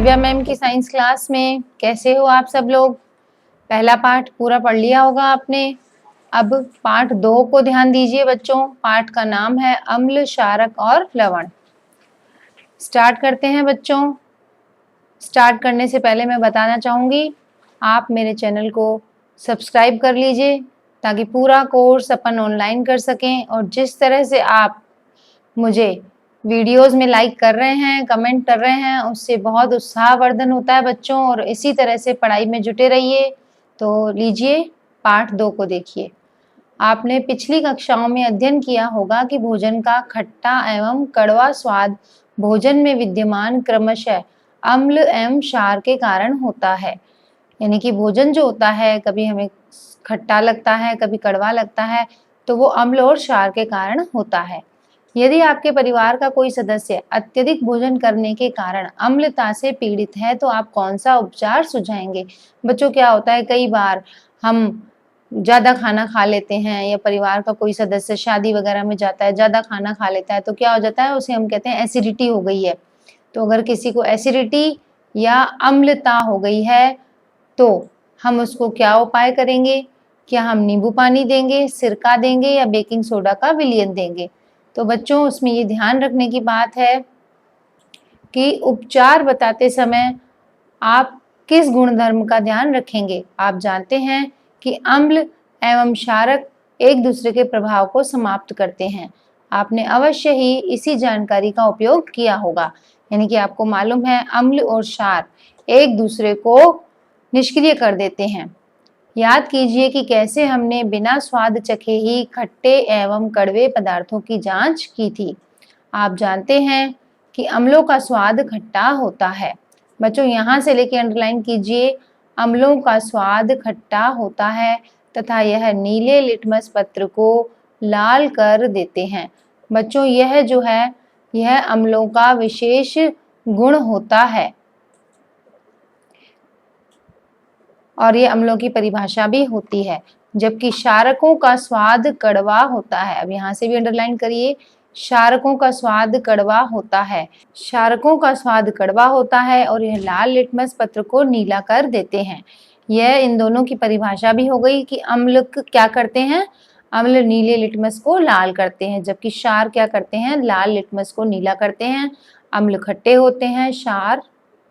Divya ma'am की science class में कैसे हो आप सब लोग। पहला पाठ पूरा पढ़ लिया होगा आपने। अब पाठ 2 को ध्यान दीजिए बच्चों। पाठ का नाम है अम्ल, क्षारक और लवण। स्टार्ट करते हैं बच्चों। स्टार्ट करने से पहले मैं बताना चाहूंगी, आप मेरे चैनल को सब्सक्राइब कर लीजिए ताकि पूरा कोर्स अपन ऑनलाइन कर सकें। और जिस तरह से आप मुझे वीडियोस में लाइक कर रहे हैं, कमेंट कर रहे हैं, उससे बहुत उत्साहवर्धन होता है बच्चों। और इसी तरह से पढ़ाई में जुटे रहिए। तो लीजिए पाठ 2 को देखिए। आपने पिछली कक्षाओं में अध्ययन किया होगा कि भोजन का खट्टा एवं कड़वा स्वाद भोजन में विद्यमान क्रमशः अम्ल एवं क्षार के कारण होता है। यानी कि भोजन जो होता है, कभी हमें खट्टा लगता है, कभी कड़वा लगता है, तो वो अम्ल और क्षार के कारण होता है। यदि आपके परिवार का कोई सदस्य अत्यधिक भोजन करने के कारण अम्लता से पीड़ित है तो आप कौन सा उपचार सुझाएंगे। बच्चों, क्या होता है, कई बार हम ज्यादा खाना खा लेते हैं या परिवार का कोई सदस्य शादी वगैरह में जाता है, ज्यादा खाना खा लेता है, तो क्या हो जाता है, उसे हम कहते हैं एसिडिटी हो गई है। तो अगर किसी को एसिडिटी या अम्लता हो गई है तो हम उसको क्या उपाय करेंगे। क्या हम नींबू पानी देंगे, सिरका देंगे या बेकिंग सोडा का विलयन देंगे। तो बच्चों, उसमें ये ध्यान रखने की बात है कि उपचार बताते समय आप किस गुणधर्म का ध्यान रखेंगे। आप जानते हैं कि अम्ल एवं क्षारक एक दूसरे के प्रभाव को समाप्त करते हैं। आपने अवश्य ही इसी जानकारी का उपयोग किया होगा। यानी कि आपको मालूम है अम्ल और क्षार एक दूसरे को निष्क्रिय कर देते हैं। याद कीजिए कि कैसे हमने बिना स्वाद चखे ही खट्टे एवं कड़वे पदार्थों की जांच की थी। आप जानते हैं कि अम्लों का स्वाद खट्टा होता है। बच्चों, यहाँ से लेके अंडरलाइन कीजिए, अम्लों का स्वाद खट्टा होता है तथा यह नीले लिटमस पत्र को लाल कर देते हैं। बच्चों, यह जो है, यह अम्लों का विशेष गुण होता है और ये अम्लों की परिभाषा भी होती है। जबकि क्षारकों का स्वाद कड़वा होता है। अब यहाँ से भी अंडरलाइन करिए, क्षारकों का स्वाद कड़वा होता है। क्षारकों का स्वाद कड़वा होता है और यह लाल लिटमस पत्र को नीला कर देते हैं। यह इन दोनों की परिभाषा भी हो गई कि अम्ल क्या करते हैं, अम्ल नीले लिटमस को लाल करते हैं, जबकि क्षार क्या करते हैं, लाल लिटमस को नीला करते हैं। अम्ल खट्टे होते हैं, क्षार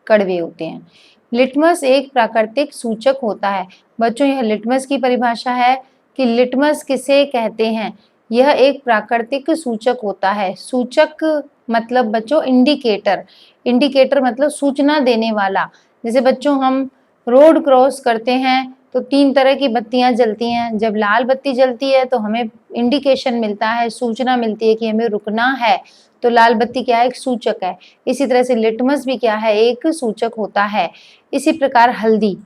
कड़वे होते हैं। लिटमस एक प्राकृतिक सूचक होता है। बच्चों, यह लिटमस की परिभाषा है कि लिटमस किसे कहते हैं। यह एक प्राकृतिक सूचक होता है। सूचक मतलब बच्चों इंडिकेटर। इंडिकेटर मतलब सूचना देने वाला। जैसे बच्चों, हम रोड क्रॉस करते हैं तो 3 तरह की बत्तियां जलती हैं। जब लाल बत्ती जलती है तो हमें इंडिकेशन मिलता है, सूचना मिलती है कि हमें रुकना है। तो लाल बत्ती क्या है, एक सूचक है। इसी तरह से लिटमस भी क्या है, एक सूचक होता है। इसी प्रकार हल्दी,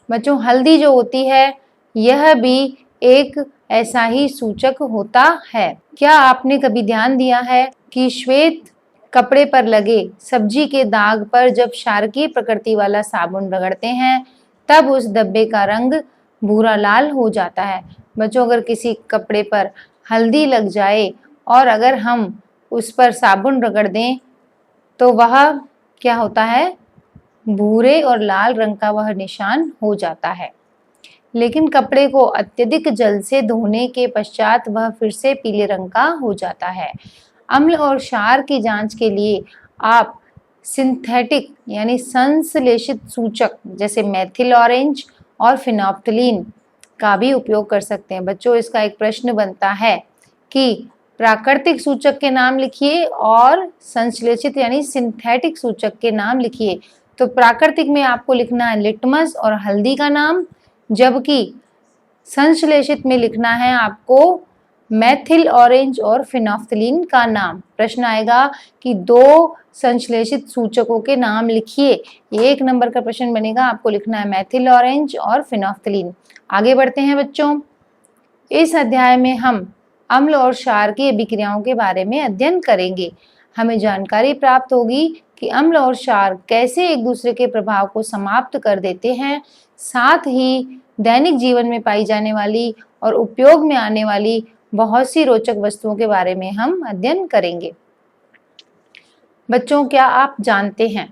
बच्चों हल्दी जो होती है यह भी एक ऐसा ही सूचक होता है। क्या आपने कभी ध्यान दिया है कि श्वेत कपड़े पर लगे सब्जी के दाग पर जब क्षारकीय प्रकृति वाला साबुन रगड़ते हैं तब उस धब्बे का रंग भूरा लाल हो जाता है। बच्चों, अगर किसी कपड़े पर हल्दी लग जाए और अगर हम उस पर साबुन रगड़ दें तो वह क्या होता है, भूरे और लाल रंग का वह निशान हो जाता है। लेकिन कपड़े को अत्यधिक जल से धोने के पश्चात वह फिर से पीले रंग का हो जाता है। अम्ल और क्षार की जांच के लिए आप सिंथेटिक यानी संश्लेषित सूचक जैसे मेथिल ऑरेंज और फिनोप्टलीन का भी उपयोग कर सकते हैं। बच्चों, इसका एक प्रश्न बनता है कि प्राकृतिक सूचक के नाम लिखिए और संश्लेषित यानी सिंथेटिक सूचक के नाम लिखिए। तो प्राकृतिक में आपको लिखना है लिटमस और हल्दी का नाम, जबकि संश्लेषित में लिखना है आपको मेथिल ऑरेंज और फिनोप्टलीन का नाम। प्रश्न आएगा कि 2 संश्लेषित सूचकों के नाम लिखिए। 1 नंबर का प्रश्न बनेगा, आपको लिखना है मेथिल ऑरेंज और फिनोप्टलीन। आगे बढ़ते हैं बच्चों। इस अध्याय में हम अम्ल और क्षार की अभिक्रियाओं के बारे में अध्ययन करेंगे। हमें जानकारी प्राप्त होगी कि अम्ल और क्षार कैसे एक दूसरे के प्रभाव को समाप्त कर देते हैं। साथ ही दैनिक जीवन में पाई जाने वाली और उपयोग में आने वाली बहुत सी रोचक वस्तुओं के बारे में हम अध्ययन करेंगे। बच्चों, क्या आप जानते हैं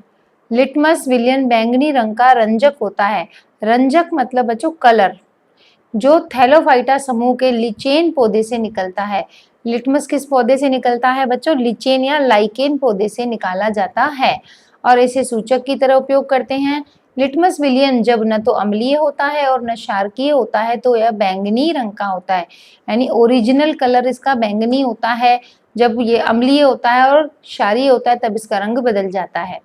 लिटमस विलियन बैंगनी रंग का रंजक होता है। रंजक मतलब बच्चों कलर, जो थैलोफाइटा समूह के लिचेन पौधे से निकलता है। लिटमस किस पौधे से निकलता है बच्चों? लिचेन या लाइकेन पौधे से निकाला जाता है और इसे सूचक की तरह उपयोग करते हैं। लिटमस विलियन जब न तो अम्लीय होता है और न क्षारकीय होता है तो यह बैंगनी रंग का होता है, यानी ओरिजिनल कलर इसका बैंगनी होता है। जब ये अम्लीय होता है और क्षारीय होता है तब इसका रंग बदल जाता है।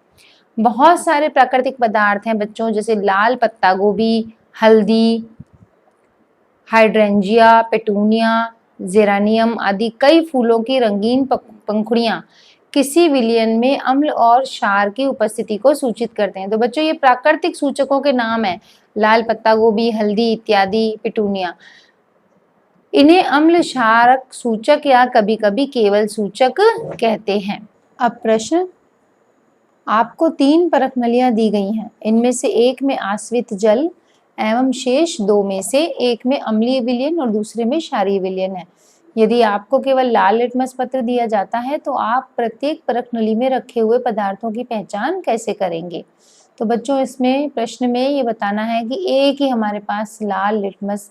बहुत सारे प्राकृतिक पदार्थ हैं बच्चों, जैसे लाल पत्ता गोभी, हल्दी, हाइड्रेंजिया, पेटूनिया, जेरानियम आदि कई फूलों की रंगीन पंखुड़ियां किसी विलयन में अम्ल और क्षार की उपस्थिति को सूचित करते हैं। तो बच्चों ये प्राकृतिक सूचकों के नाम हैं, लाल पत्ता गोभी, हल्दी इत्यादि, पेटूनिया। इन्हें अम्ल क्षारक सूचक या कभी कभी केवल सूचक कहते हैं। अब प्रश्न, आपको 3 परख नलियां दी गई हैं, इनमें से एक में आश्रित जल एवं शेष 2 में से एक में अम्लीय विलयन और दूसरे में क्षारीय विलयन है। यदि आपको केवल लाल लिटमस पत्र दिया जाता है तो आप प्रत्येक परख नली में रखे हुए पदार्थों की पहचान कैसे करेंगे? तो बच्चों इसमें प्रश्न में ये बताना है कि एक ही हमारे पास लाल लिटमस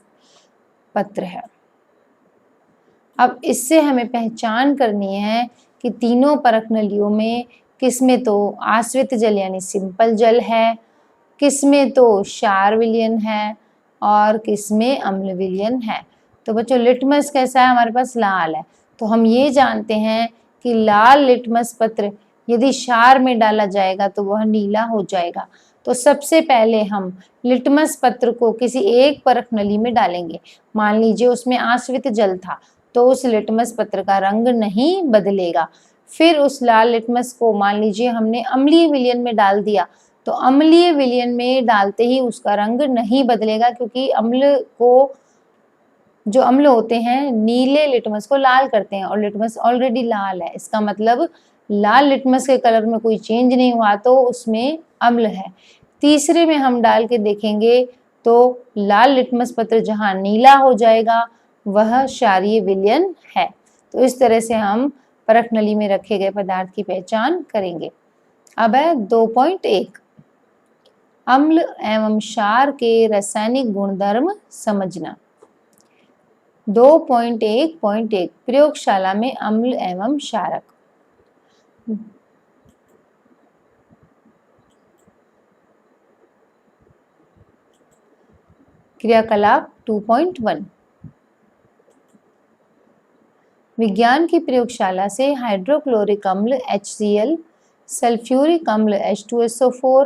पत्र है। अब इससे हमें पहचान करनी है कि तीनों परख नलियों में किसमें तो आश्रित जल यानी सिंपल जल है, किसमें तो क्षार विलयन है और किसमें अम्ल विलयन है। तो बच्चों लिटमस कैसा है? हमारे पास लाल है। तो हम ये जानते हैं कि लाल लिटमस पत्र यदि क्षार में डाला जाएगा तो वह नीला हो जाएगा। तो सबसे पहले हम लिटमस पत्र को किसी एक परख नली में डालेंगे। मान लीजिए उसमें आश्रित जल था तो उस लिटमस पत्र का रंग नहीं बदलेगा। फिर उस लाल लिटमस को मान लीजिए हमने अम्लीय विलयन में डाल दिया, तो अम्लीय विलयन में डालते ही उसका रंग नहीं बदलेगा, क्योंकि जो अम्ल होते हैं नीले लिटमस को लाल करते हैं और लिटमस ऑलरेडी लाल है। इसका मतलब लाल लिटमस के कलर में कोई चेंज नहीं हुआ तो उसमें अम्ल है। तीसरे में हम डाल के देखेंगे तो लाल लिटमस पत्र जहां नीला हो जाएगा वह क्षारीय विलयन है। तो इस तरह से हम परख नली में रखे गए पदार्थ की पहचान करेंगे। अब है 2.1 अम्ल एवं क्षार के रासायनिक गुणधर्म समझना। 2.1.1 प्रयोगशाला में अम्ल एवं क्षारक। क्रियाकलाप 2.1 विज्ञान की प्रयोगशाला से हाइड्रोक्लोरिक अम्ल HCl, सल्फ्यूरिक अम्ल H2SO4,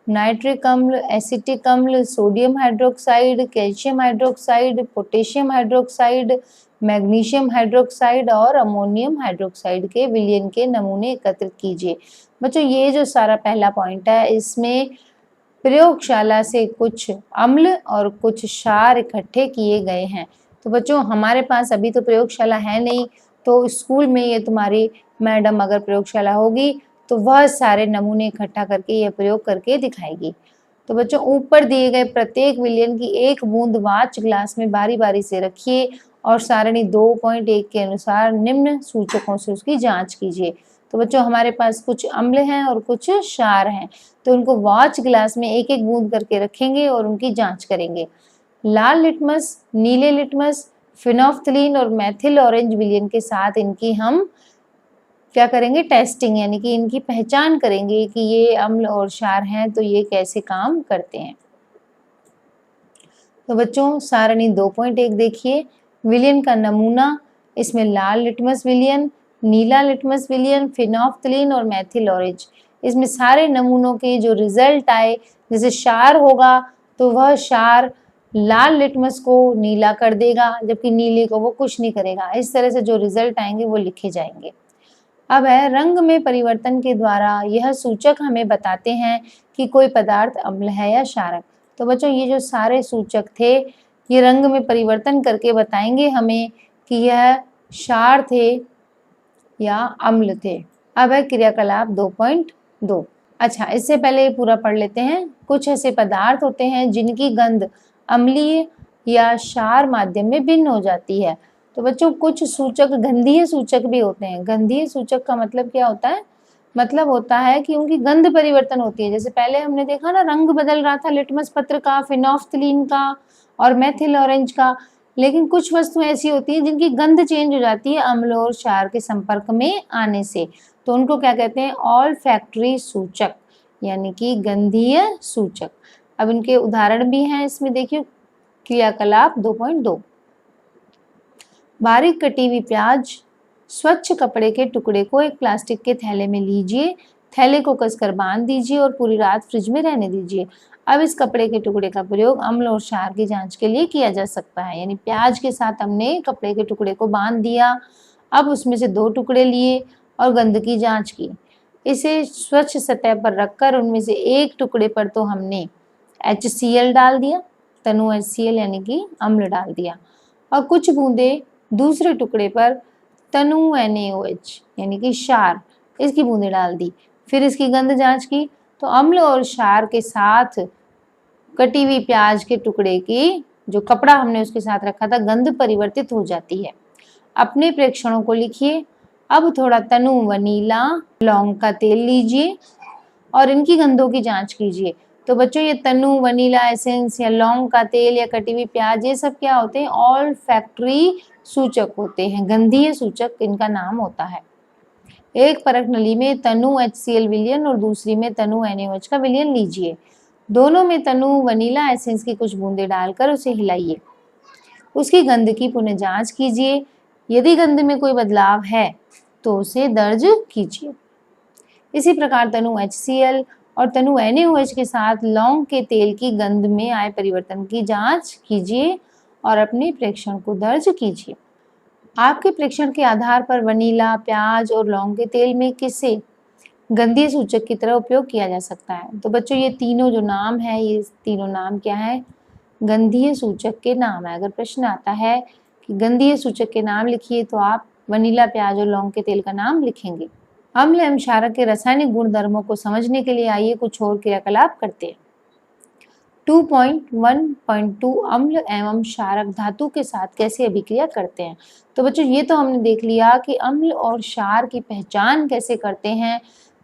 नाइट्रिक अम्ल, एसिटिक अम्ल, sodium hydroxide, calcium hydroxide, potassium hydroxide, magnesium hydroxide और अमोनियम हाइड्रोक्साइड के विलयन के नमूने एकत्रित कीजिए। बच्चों ये जो सारा पहला पॉइंट है इसमें प्रयोगशाला से कुछ अम्ल और कुछ क्षार इकट्ठे किए गए हैं। तो बच्चों हमारे पास अभी तो प्रयोगशाला है नहीं, तो स्कूल में ये तुम्हारी मैडम अगर प्रयोगशाला होगी तो वह सारे नमूने इकट्ठा करके यह प्रयोग करके दिखाएगी। तो बच्चों ऊपर दिए गए प्रत्येक विलयन की एक बूंद वाच ग्लास में बारी बारी से रखिए और सारणी 2.1 के अनुसार निम्न सूचकों से उसकी जांच कीजिए। तो बच्चों हमारे पास कुछ अम्ल हैं और कुछ क्षार हैं, तो उनको वॉच ग्लास में एक एक बूंद करके रखेंगे और उनकी जांच करेंगे। लाल लिटमस, नीले लिटमस, फिनोफ्थलीन और मेथिल ऑरेंज विलयन के साथ इनकी हम क्या करेंगे? टेस्टिंग, यानी कि इनकी पहचान करेंगे कि ये अम्ल और क्षार हैं तो ये कैसे काम करते हैं। तो बच्चों सारणी 2.1 देखिए, विलयन का नमूना, इसमें लाल लिटमस विलयन, नीला लिटमस विलयन, फिनोफ्थलीन और मेथिल ऑरेंज। इसमें सारे नमूनों के जो रिजल्ट आए, जैसे क्षार होगा तो वह क्षार लाल लिटमस को नीला कर देगा जबकि नीले को वो कुछ नहीं करेगा। इस तरह से जो रिजल्ट आएंगे वो लिखे जाएंगे। अब है रंग में परिवर्तन के द्वारा यह सूचक हमें बताते हैं कि कोई पदार्थ अम्ल है या क्षारक। तो बच्चों ये जो सारे सूचक थे ये रंग में परिवर्तन करके बताएंगे हमें कि यह क्षार थे या अम्ल थे। अब है क्रियाकलाप 2.2। अच्छा, इससे पहले पूरा पढ़ लेते हैं। कुछ ऐसे पदार्थ होते हैं जिनकी गंध अम्लीय या क्षार माध्यम में भिन्न हो जाती है। तो बच्चों कुछ सूचक गंधीय सूचक भी होते हैं। गंधीय सूचक का मतलब क्या होता है? मतलब होता है कि उनकी गंध परिवर्तन होती है। जैसे पहले हमने देखा ना, रंग बदल रहा था लिटमस पत्र का, फिनोफ्थलीन का और मेथिल ऑरेंज का। लेकिन कुछ वस्तुएं ऐसी होती हैं जिनकी गंध चेंज हो जाती है अम्ल और क्षार के संपर्क में आने से, तो उनको क्या कहते हैं? ऑल्फैक्टरी सूचक, यानी कि गंधीय सूचक। अब इनके उदाहरण भी हैं, इसमें देखिए क्रियाकलाप 2.2। बारीक कटी हुई प्याज। स्वच्छ कपड़े के टुकड़े को एक प्लास्टिक के थैले में लीजिए, थैले को कसकर बांध दीजिए और पूरी रात फ्रिज में रहने दीजिए। अब इस कपड़े के टुकड़े का प्रयोग अम्ल और क्षार की जांच के लिए किया जा सकता है। यानी प्याज के साथ हमने कपड़े के टुकड़े को बांध दिया, अब उसमें से 2 टुकड़े लिए और गंध की जांच की। इसे स्वच्छ सतह पर रखकर उनमें से एक टुकड़े पर तो हमने HCl डाल दिया, तनु HCl यानी कि अम्ल डाल दिया, और कुछ बूंदे दूसरे टुकड़े पर तनु NaOH यानी कि क्षार, इसकी बूंदें डाल दी। फिर इसकी गंध जांच की तो अम्ल और क्षार के साथ कटी हुई प्याज के टुकड़े की जो कपड़ा हमने उसके साथ रखा था, गंध परिवर्तित हो जाती है। अपने प्रेक्षणों को लिखिए। अब थोड़ा तनु वनीला, लौंग का तेल लीजिए और इनकी गंधों की जांच कीजिए। तो बच्चों, ये तनु वनीला एसेंस या लौंग का तेल या कटी हुई प्याज, ये सब क्या होते हैं? ऑल्फैक्टरी सूचक होते हैं, गंधीय सूचक इनका नाम होता है। एक परख नली में तनु HCl विलयन और दूसरी में तनु NaOH का विलयन लीजिए। दोनों में तनु वनीला एसेंस की कुछ बूंदें डालकर उसे हिलाइए। उसकी गंध की पुनः जांच कीजिए। यदि गंध में कोई बदलाव है तो उसे दर्ज कीजिए। इसी प्रकार तनु HCl और तनु NaOH के साथ लौंग के तेल की गंध में आए परिवर्तन की जांच कीजिए और अपने प्रेक्षण को दर्ज कीजिए। आपके प्रेक्षण के आधार पर वनीला, प्याज और लौंग के तेल में किसे गंधीय सूचक की तरह उपयोग किया जा सकता है? तो बच्चों, ये तीनों जो नाम है, ये तीनों नाम क्या है? गंधीय सूचक के नाम है। अगर प्रश्न आता है कि गंधीय सूचक के नाम लिखिए तो आप वनीला, प्याज और लौंग के तेल का नाम लिखेंगे। अम्ल एवं क्षारक के रासायनिक गुणधर्मों को समझने के लिए आइए कुछ और क्रियाकलाप करते हैं। 2.1.2 अम्ल एवं क्षारक धातु के साथ कैसे अभिक्रिया करते हैं? तो बच्चों, ये तो हमने देख लिया कि अम्ल और क्षार की पहचान कैसे करते हैं।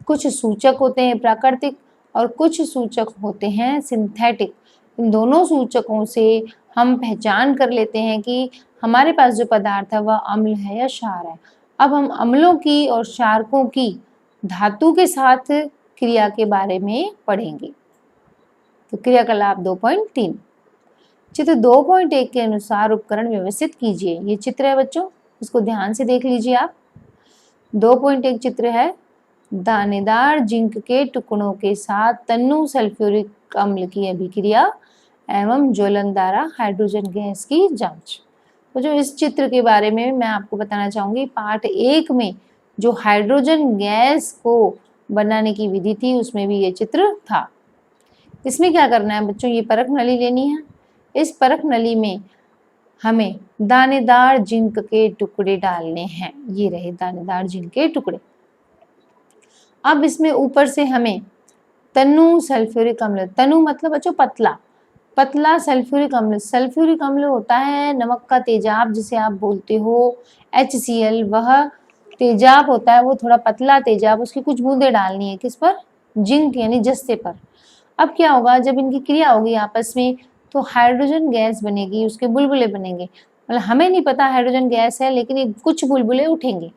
कुछ सूचक होते हैं प्राकृतिक और कुछ सूचक होते हैं सिंथेटिक। इन दोनों सूचकों से हम पहचान कर लेते हैं कि हमारे पास जो पदार्थ है वह अम्ल है या क्षार है। अब हम अम्लों की और क्षारकों की धातु के साथ क्रिया के बारे में पढ़ेंगे। तो क्रियाकलाप 2.3। चित्र 2.1 के अनुसार उपकरण व्यवस्थित कीजिए। ये चित्र है बच्चों, इसको ध्यान से देख लीजिए आप। 2.1 चित्र है, दानेदार जिंक के टुकड़ों के साथ तन्नु सल्फ्यूरिक अम्ल की अभिक्रिया एवं ज्वलन द्वारा हाइड्रोजन गैस की जांच। तो जो इस चित्र के बारे में मैं आपको बताना चाहूंगी, पार्ट 1 में जो हाइड्रोजन गैस को बनाने की विधि थी उसमें भी ये चित्र था। इसमें क्या करना है बच्चों? ये परख नली लेनी है। इस परख नली में हमें दानेदार जिंक के टुकड़े डालने हैं। ये रहे दानेदार जिंक के टुकड़े। अब इसमें ऊपर से हमें तनु सल्फ्यूरिक अम्ल, तनु मतलब बच्चों पतला, पतला सल्फ्यूरिक अम्ल। सल्फ्यूरिक अम्ल होता है नमक का तेजाब जिसे आप बोलते हो। HCl वह तेजाब होता है, वो थोड़ा पतला तेजाब, उसकी कुछ बूंदे डालनी है। किस पर? जिंक यानी जस्ते पर। अब क्या होगा, जब इनकी क्रिया होगी आपस में तो हाइड्रोजन गैस बनेगी, उसके बुलबुले बनेंगे। मतलब हमें नहीं पता हाइड्रोजन गैस है, लेकिन ये कुछ बुलबुले उठेंगे।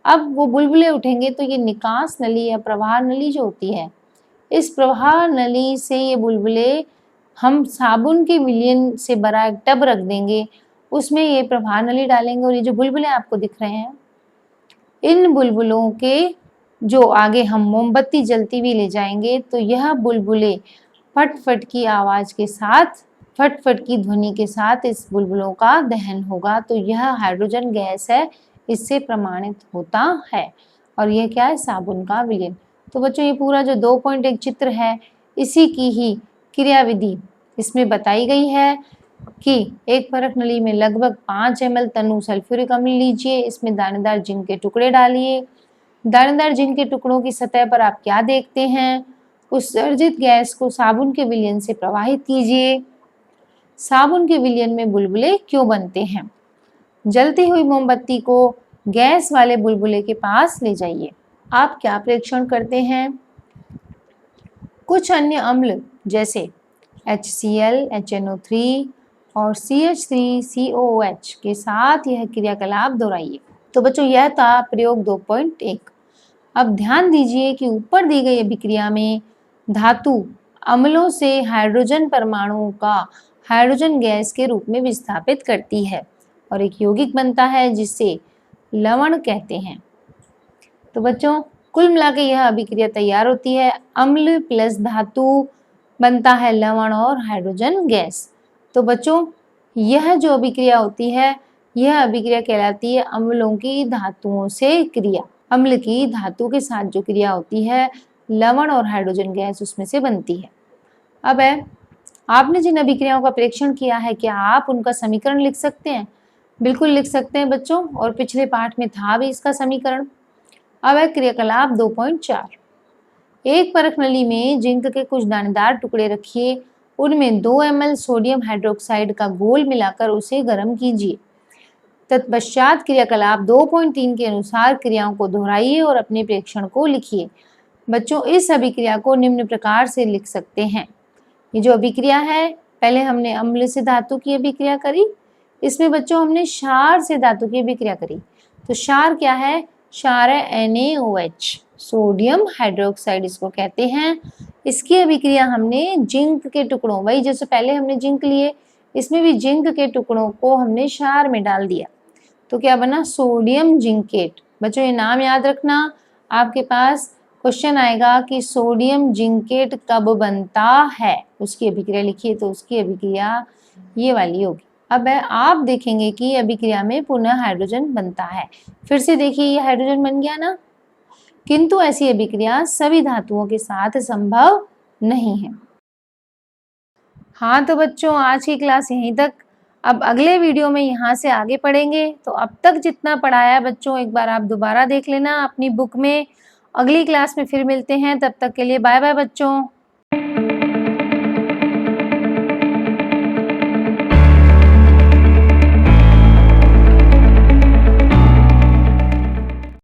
अब वो बुलबुले उठेंगे तो ये निकास नली या प्रवाह नली जो होती है, इस प्रवाह नली से ये बुलबुले हम साबुन के विलयन से भरा एक टब रख देंगे, उसमें ये प्रवाह नली डालेंगे और ये जो बुलबुले आपको दिख रहे हैं, इन बुलबुलों के जो आगे हम मोमबत्ती जलती हुई ले जाएंगे तो यह बुलबुले फट-फट की आवाज के साथ, फट-फट की ध्वनि के साथ इस बुलबुलों का दहन होगा। तो यह हाइड्रोजन गैस है, इससे प्रमाणित होता है। और यह क्या है? साबुन का विलयन। तो बच्चों, ये पूरा जो 2.1 चित्र है, इसी की ही क्रियाविधि इसमें बताई गई है कि एक परख नली में लगभग 5 ml तनु सल्फ्यूरिक अम्ल लीजिए, इसमें दानेदार जिंक के टुकड़े डालिए। दानेदार जिंक के टुकड़ों की सतह पर आप क्या देखते हैं? उत्सर्जित गैस को साबुन के विलयन से प्रवाहित कीजिए। साबुन के विलयन में बुलबुले क्यों बनते हैं? जलती हुई मोमबत्ती को गैस वाले बुलबुले के पास ले जाइए। आप क्या प्रेक्षण करते हैं? कुछ अन्य अम्ल जैसे HCl, HNO3 और CH3COOH के साथ यह क्रियाकलाप दोहराइए। तो बच्चों यह था प्रयोग 2.1। अब ध्यान दीजिए कि ऊपर दी गई अभिक्रिया में धातु अम्लों से हाइड्रोजन परमाणुओं का हाइड्रोजन गैस के रूप में विस्थापित करती है और एक यौगिक बनता है जिसे लवण कहते हैं। तो बच्चों कुल मिला के यह अभिक्रिया तैयार होती है, अम्ल प्लस धातु बनता है लवण और हाइड्रोजन गैस। तो बच्चों यह जो अभिक्रिया होती है यह अभिक्रिया कहलाती है अम्लों की धातुओं से क्रिया। अम्ल की धातु के साथ जो क्रिया होती है लवण और हाइड्रोजन गैस उसमें से बनती है। अब है आपने जिन अभिक्रियाओं का परीक्षण किया है क्या आप उनका समीकरण लिख सकते हैं? बिल्कुल लिख सकते हैं बच्चों, और पिछले पाठ में था भी इसका समीकरण। अब है क्रियाकलाप 2.4। एक परख नली में जिंक के कुछ दानेदार टुकड़े रखिए, उनमें 2 ml सोडियम हाइड्रोक्साइड का घोल मिलाकर उसे गर्म कीजिए। तत्पश्चात क्रियाकलाप 2.3 के अनुसार क्रियाओं को दोहराइए और अपने प्रेक्षण को लिखिए। बच्चों इस अभिक्रिया को निम्न प्रकार से लिख सकते हैं। ये जो अभिक्रिया है, पहले हमने अम्ल से धातु की अभिक्रिया करी, इसमें बच्चों हमने क्षार से धातु की अभिक्रिया करी। तो क्षार क्या है? क्षार है NaOH, सोडियम हाइड्रोक्साइड इसको कहते हैं। इसकी अभिक्रिया हमने जिंक के टुकड़ों, वही जैसे पहले हमने जिंक लिए, इसमें भी जिंक के टुकड़ों को हमने क्षार में डाल दिया, तो क्या बना? Sodium zincate. बच्चों ये नाम याद रखना, आपके पास क्वेश्चन आएगा कि सोडियम जिंकेट कब बनता है, उसकी अभिक्रिया लिखिए। तो उसकी अभिक्रिया ये वाली होगी। अब आप देखेंगे कि अभिक्रिया में पुनः हाइड्रोजन बनता है। फिर से देखिए ये हाइड्रोजन बन गया ना, किंतु ऐसी अभिक्रिया सभी धातुओं के साथ संभव नहीं है। हाँ तो बच्चों आज की क्लास यहीं तक। अब अगले वीडियो में यहाँ से आगे पढ़ेंगे। तो अब तक जितना पढ़ाया बच्चों एक बार आप दोबारा देख लेना अपनी बुक में। अगली क्लास में फिर मिलते हैं, तब तक के लिए बाय बाय बच्चों।